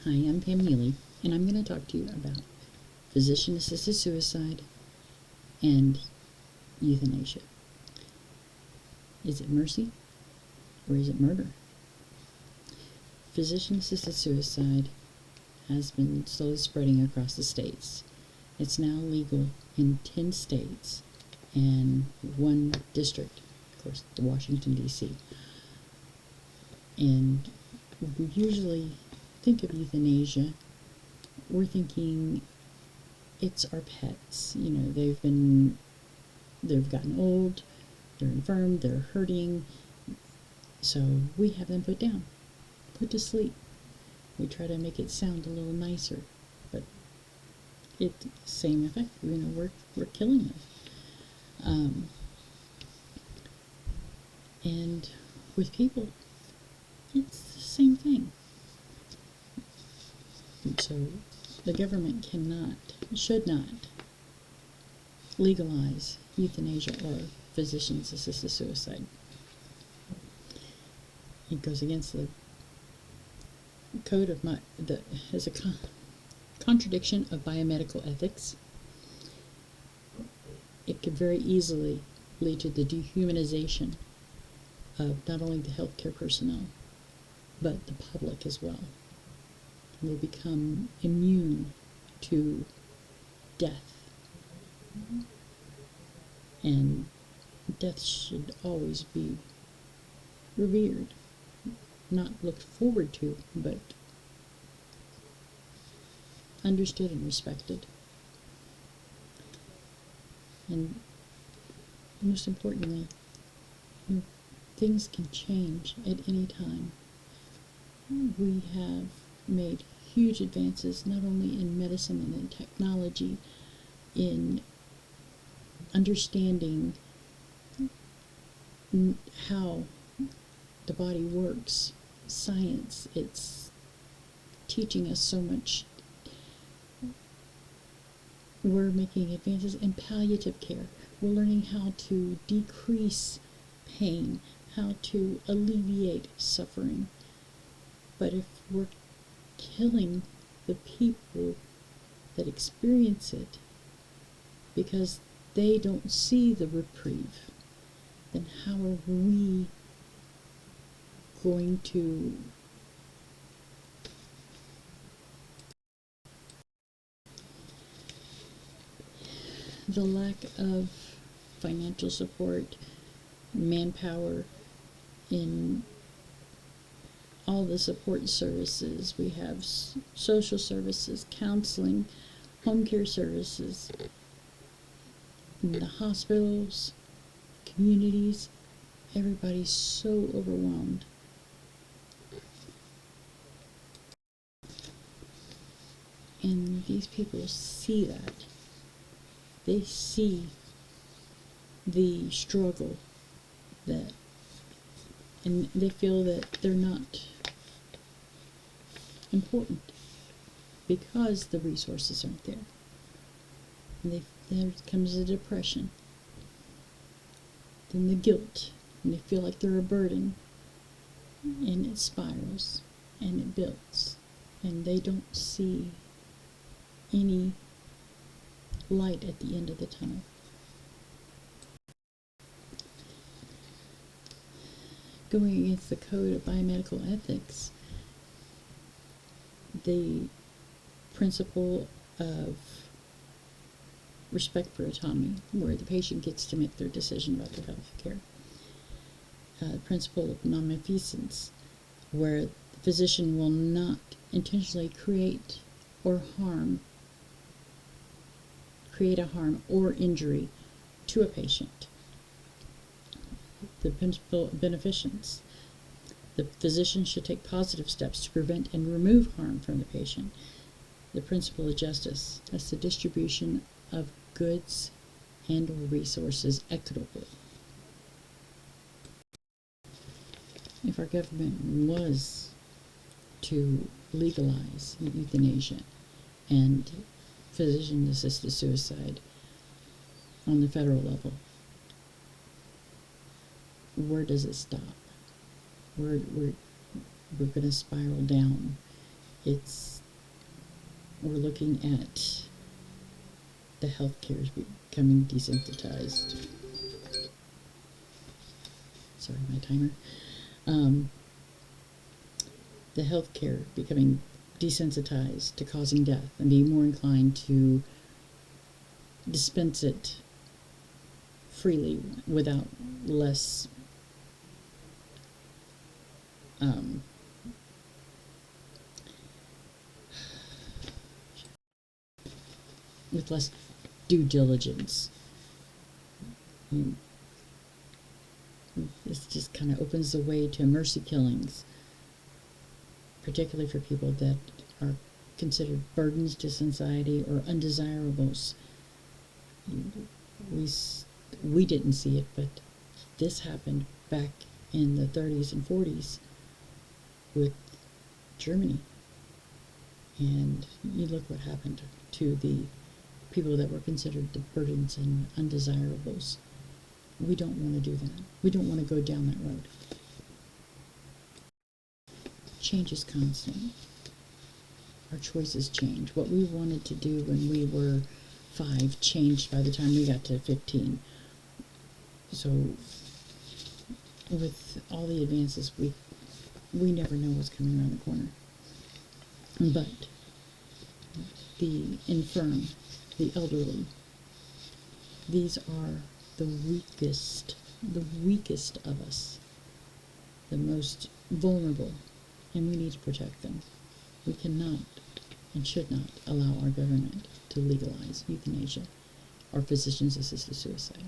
Hi, I'm Pam Neely, and I'm going to talk to you about physician-assisted suicide and euthanasia. Is it mercy or is it murder? Physician-assisted suicide has been slowly spreading across the states. It's now legal in 10 states and one district, of course, the Washington, D.C. And we usually think of euthanasia, we're thinking it's our pets. You know, they've gotten old, they're infirm, they're hurting, so we have them put down, put to sleep. We try to make it sound a little nicer, but it's the same effect. You know, we're killing them. And with people, it's the same thing. So the government should not legalize euthanasia or physicians assisted suicide. It goes against the code of has a contradiction of biomedical ethics. It could very easily lead to the dehumanization of not only the healthcare personnel, but the public as well. They become immune to death. And death should always be revered, not looked forward to, but understood and respected. And most importantly, things can change at any time. We have made huge advances not only in medicine and in technology, in understanding how the body works. Science, it's teaching us so much. We're making advances in palliative care. We're learning how to decrease pain, how to alleviate suffering. But if we're killing the people that experience it because they don't see the reprieve, then how are we going to the lack of financial support, manpower in all the support services. We have social services, counseling, home care services, in the hospitals, communities. Everybody's so overwhelmed. And these people see that. They see the struggle and they feel that they're not important because the resources aren't there. And there comes the depression, then the guilt, and they feel like they're a burden, and it spirals and it builds, and they don't see any light at the end of the tunnel. Going against the code of biomedical ethics, the principle of respect for autonomy, where the patient gets to make their decision about their health care. The principle of non-malfeasance, where the physician will not intentionally create a harm or injury to a patient. The principle of beneficence. The physician should take positive steps to prevent and remove harm from the patient. The principle of justice. That's the distribution of goods and or resources equitably. If our government was to legalize euthanasia and physician-assisted suicide on the federal level, where does it stop? We're going to spiral down it's we're looking at the healthcare is becoming desensitized. Sorry, my timer. The healthcare becoming desensitized to causing death and being more inclined to dispense it freely without less with less due diligence. This just kind of opens the way to mercy killings, particularly for people that are considered burdens to society or undesirables. We didn't see it, but this happened back in the 30s and 40s with Germany. And you look what happened to the people that were considered the burdens and undesirables. We don't want to do that. We don't want to go down that road. Change is constant. Our choices change. What we wanted to do when we were 5 changed by the time we got to 15. So with all the advances, we never know what's coming around the corner. But the infirm, the elderly, these are the weakest of us, the most vulnerable, and we need to protect them. We cannot and should not allow our government to legalize euthanasia or physicians-assisted suicide.